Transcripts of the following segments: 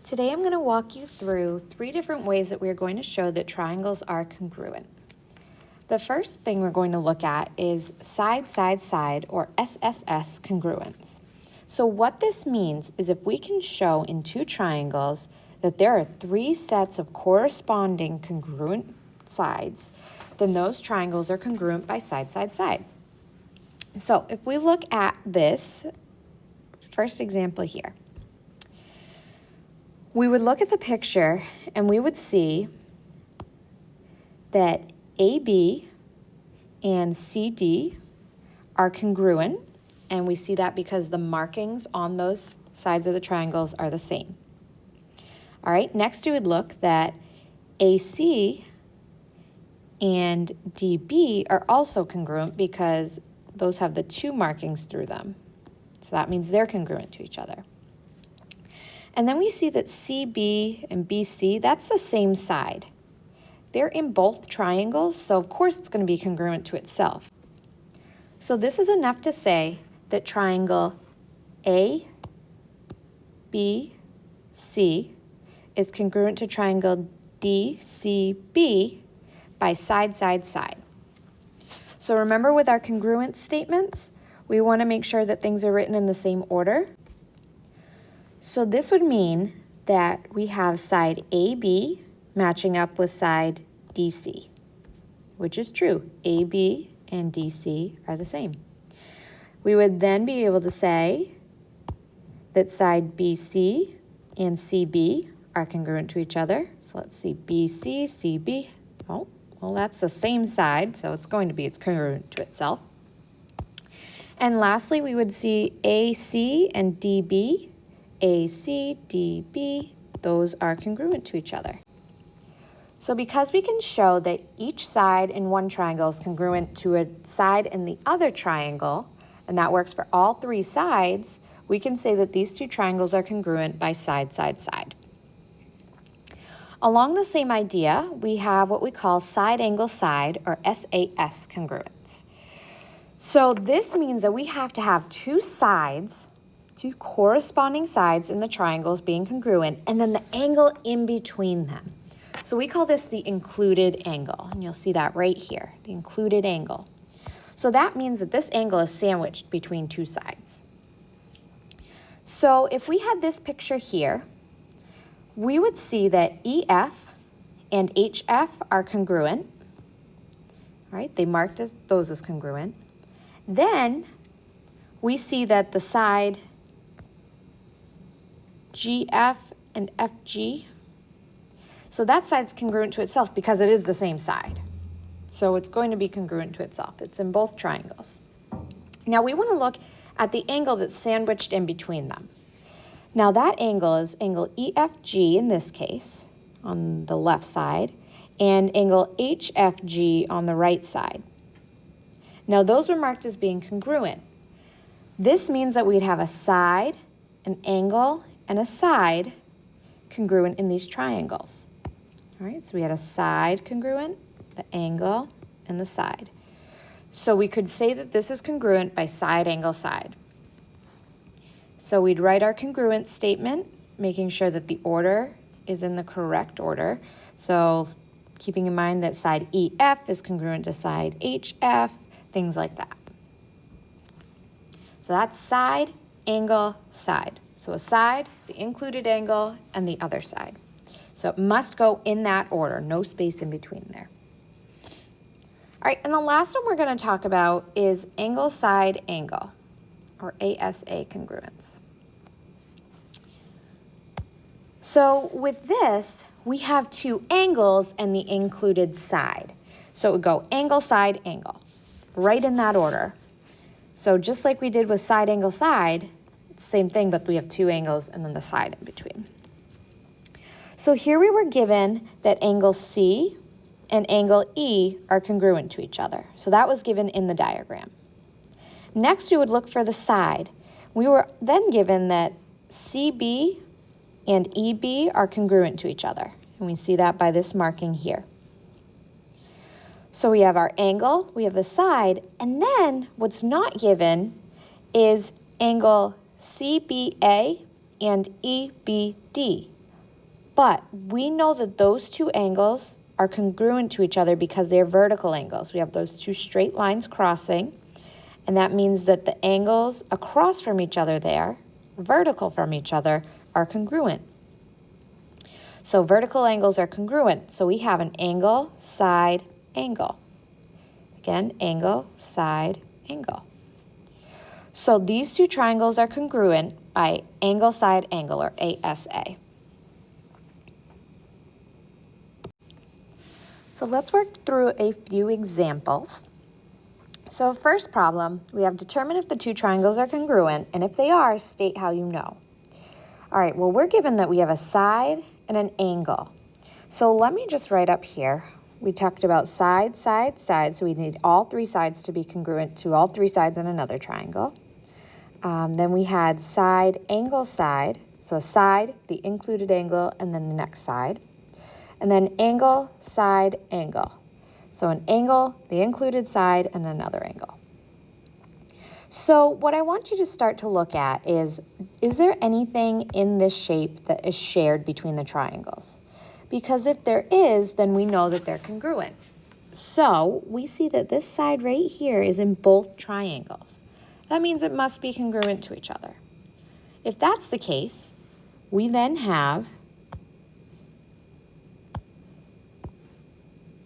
Today I'm going to walk you through 3 different ways that we're going to show that triangles are congruent. The first thing we're going to look at is side-side-side, or SSS congruence. So what this means is if we can show in 2 triangles that there are 3 sets of corresponding congruent sides, then those triangles are congruent by side-side-side. So if we look at this first example here, we would look at the picture and we would see that AB and CD are congruent, and we see that because the markings on those sides of the triangles are the same. All right, next we would look that AC and DB are also congruent because those have the 2 markings through them. So that means they're congruent to each other. And then we see that CB and BC, that's the same side. They're in both triangles, so of course it's going to be congruent to itself. So this is enough to say that triangle ABC is congruent to triangle DCB by side-side-side. So remember, with our congruence statements, we want to make sure that things are written in the same order. So this would mean that we have side AB matching up with side DC, which is true. AB and DC are the same. We would then be able to say that side BC and CB are congruent to each other. So let's see, BC, CB. Oh, well, that's the same side, so it's congruent to itself. And lastly, we would see AC and DB. AC, DB, those are congruent to each other. So because we can show that each side in one triangle is congruent to a side in the other triangle, and that works for all 3 sides, we can say that these 2 triangles are congruent by side-side-side. Along the same idea, we have what we call side-angle-side, or SAS congruence. So this means that we have to have 2 sides, 2 corresponding sides in the triangles being congruent, and then the angle in between them. So we call this the included angle, and you'll see that right here, the included angle. So that means that this angle is sandwiched between 2 sides. So if we had this picture here, we would see that EF and HF are congruent. All right, they marked those as congruent. Then we see that the side GF and FG, so that side's congruent to itself because it is the same side. So it's going to be congruent to itself. It's in both triangles. Now we want to look at the angle that's sandwiched in between them. Now that angle is angle EFG in this case on the left side, and angle HFG on the right side. Now those were marked as being congruent. This means that we'd have a side, an angle, and a side congruent in these triangles. All right, so we had a side congruent, the angle, and the side. So we could say that this is congruent by side, angle, side. So we'd write our congruence statement, making sure that the order is in the correct order. So keeping in mind that side EF is congruent to side HF, things like that. So that's side, angle, side. So a side, the included angle, and the other side. So it must go in that order, no space in between there. All right, and the last one we're going to talk about is angle, side, angle, or ASA congruence. So with this, we have 2 angles and the included side. So it would go angle, side, angle, right in that order. So just like we did with side, angle, side, same thing, but we have 2 angles and then the side in between. So here we were given that angle C and angle E are congruent to each other. So that was given in the diagram. Next, we would look for the side. We were then given that CB and EB are congruent to each other. And we see that by this marking here. So we have our angle, we have the side, and then what's not given is angle CBA and EBD But we know that those two angles are congruent to each other because they're vertical angles. We have those two straight lines crossing, and that means that the angles across from each other there, vertical from each other, are congruent. So vertical angles are congruent. So we have an angle, side, angle. Again, angle, side, angle. So these two triangles are congruent by angle, side, angle, or ASA. So let's work through a few examples. So first problem, we have determine if the two triangles are congruent, and if they are, state how you know. All right, well, we're given that we have a side and an angle. So let me just write up here. We talked about side, side, side, so we need all three sides to be congruent to all three sides in another triangle. Then we had side, angle, side. So a side, the included angle, and then the next side. And then angle, side, angle. So an angle, the included side, and another angle. So what I want you to start to look at is there anything in this shape that is shared between the triangles? Because if there is, then we know that they're congruent. So we see that this side right here is in both triangles. That means it must be congruent to each other. If that's the case, we then have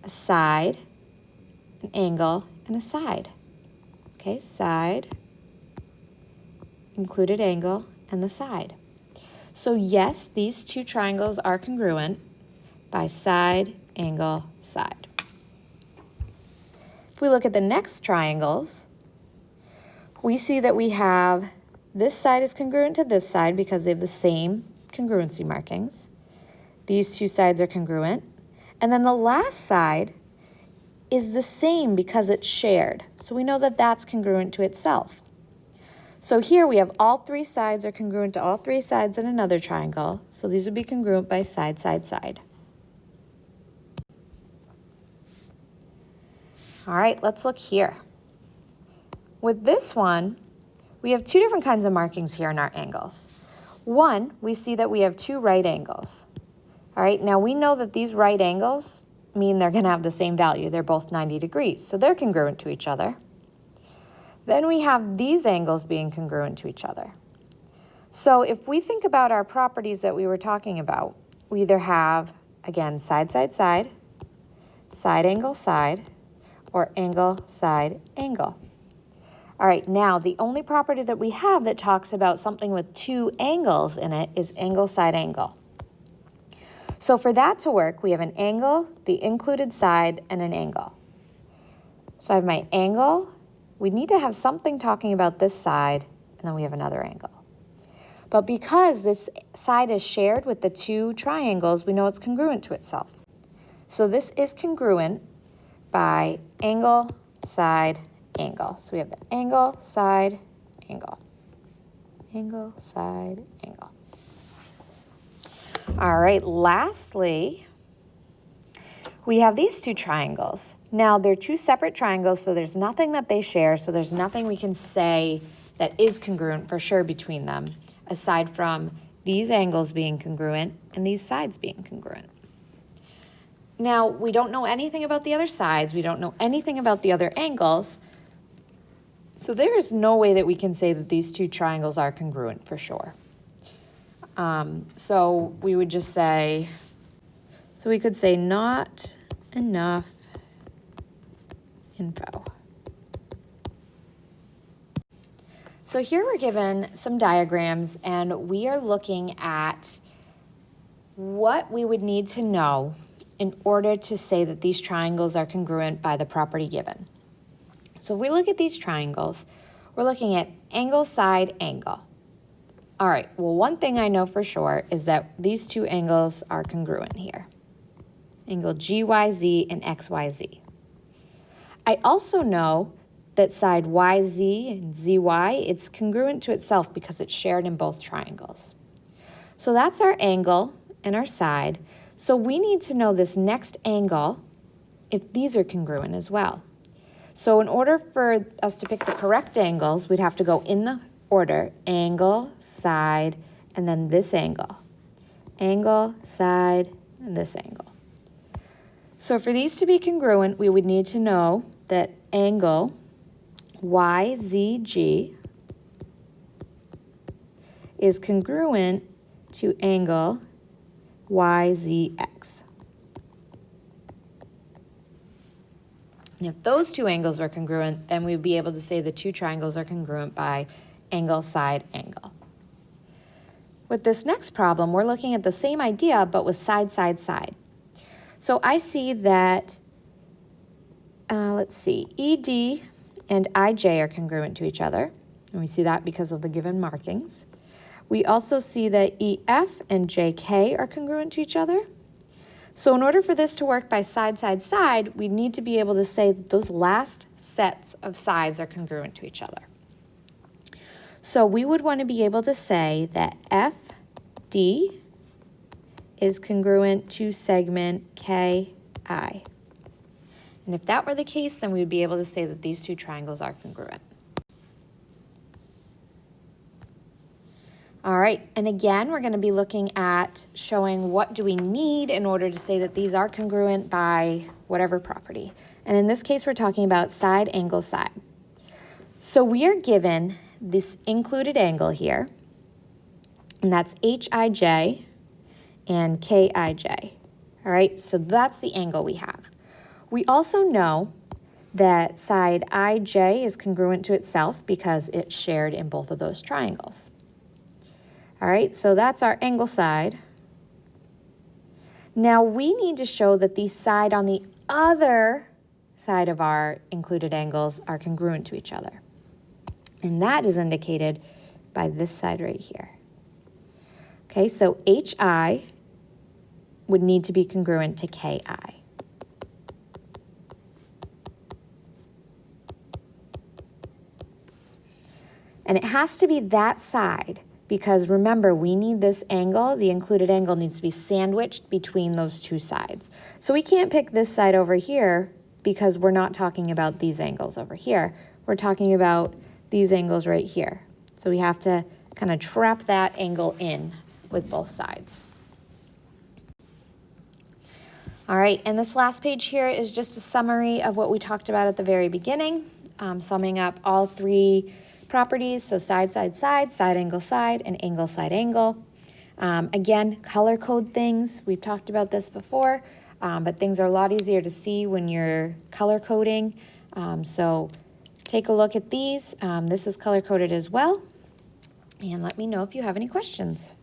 a side, an angle, and a side. Okay, side, included angle, and the side. So yes, these two triangles are congruent by side, angle, side. If we look at the next triangles, we see that we have this side is congruent to this side because they have the same congruency markings. These two sides are congruent. And then the last side is the same because it's shared. So we know that that's congruent to itself. So here we have all three sides are congruent to all three sides in another triangle. So these would be congruent by side, side, side. All right, let's look here. With this one, we have two different kinds of markings here in our angles. One, we see that we have two right angles. All right, now we know that these right angles mean they're going to have the same value. They're both 90 degrees, so they're congruent to each other. Then we have these angles being congruent to each other. So if we think about our properties that we were talking about, we either have, again, side, side, side, side, angle, or angle, side, angle. All right, now the only property that we have that talks about something with two angles in it is angle, side, angle. So for that to work, we have an angle, the included side, and an angle. So I have my angle. We need to have something talking about this side, and then we have another angle. But because this side is shared with the two triangles, we know it's congruent to itself. So this is congruent by angle, side, angle. So we have the angle, side, angle. Angle, side, angle. All right, lastly, we have these two triangles. Now, they're two separate triangles, so there's nothing that they share, so there's nothing we can say that is congruent for sure between them, aside from these angles being congruent and these sides being congruent. Now, we don't know anything about the other sides. We don't know anything about the other angles. So there is no way that we can say that these two triangles are congruent for sure. So we would just say, so we could say not enough info. So here we're given some diagrams, and we are looking at what we would need to know in order to say that these triangles are congruent by the property given. So if we look at these triangles, we're looking at angle, side, angle. All right, well, one thing I know for sure is that these two angles are congruent here. Angle GYZ and XYZ. I also know that side YZ and ZY, it's congruent to itself because it's shared in both triangles. So that's our angle and our side. So we need to know this next angle if these are congruent as well. So in order for us to pick the correct angles, we'd have to go in the order, angle, side, and then this angle. angle, side, and this angle. So for these to be congruent, we would need to know that angle YZG is congruent to angle YZX. And if those two angles were congruent, then we would be able to say the two triangles are congruent by angle, side, angle. With this next problem, we're looking at the same idea, but with side, side, side. So I see that, let's see, ED and IJ are congruent to each other. And we see that because of the given markings. We also see that EF and JK are congruent to each other. So in order for this to work by side, side, side, we need to be able to say that those last sets of sides are congruent to each other. So we would want to be able to say that FD is congruent to segment KI. And if that were the case, then we would be able to say that these two triangles are congruent. All right, and again, we're going to be looking at showing what do we need in order to say that these are congruent by whatever property. And in this case, we're talking about side, angle, side. So we are given this included angle here, and that's HIJ and KIJ. All right, so that's the angle we have. We also know that side IJ is congruent to itself because it's shared in both of those triangles. All right, so that's our angle side. Now we need to show that the side on the other side of our included angles are congruent to each other. And that is indicated by this side right here. Okay, so HI would need to be congruent to KI. And it has to be that side because remember, we need this angle, the included angle needs to be sandwiched between those two sides. So we can't pick this side over here because we're not talking about these angles over here. We're talking about these angles right here. So we have to kind of trap that angle in with both sides. All right, and this last page here is just a summary of what we talked about at the very beginning, summing up all three properties, so side, side, side, side, angle, and angle, side, angle. Again, color code things. We've talked about this before, but things are a lot easier to see when you're color coding. So take a look at these. This is color coded as well. And let me know if you have any questions.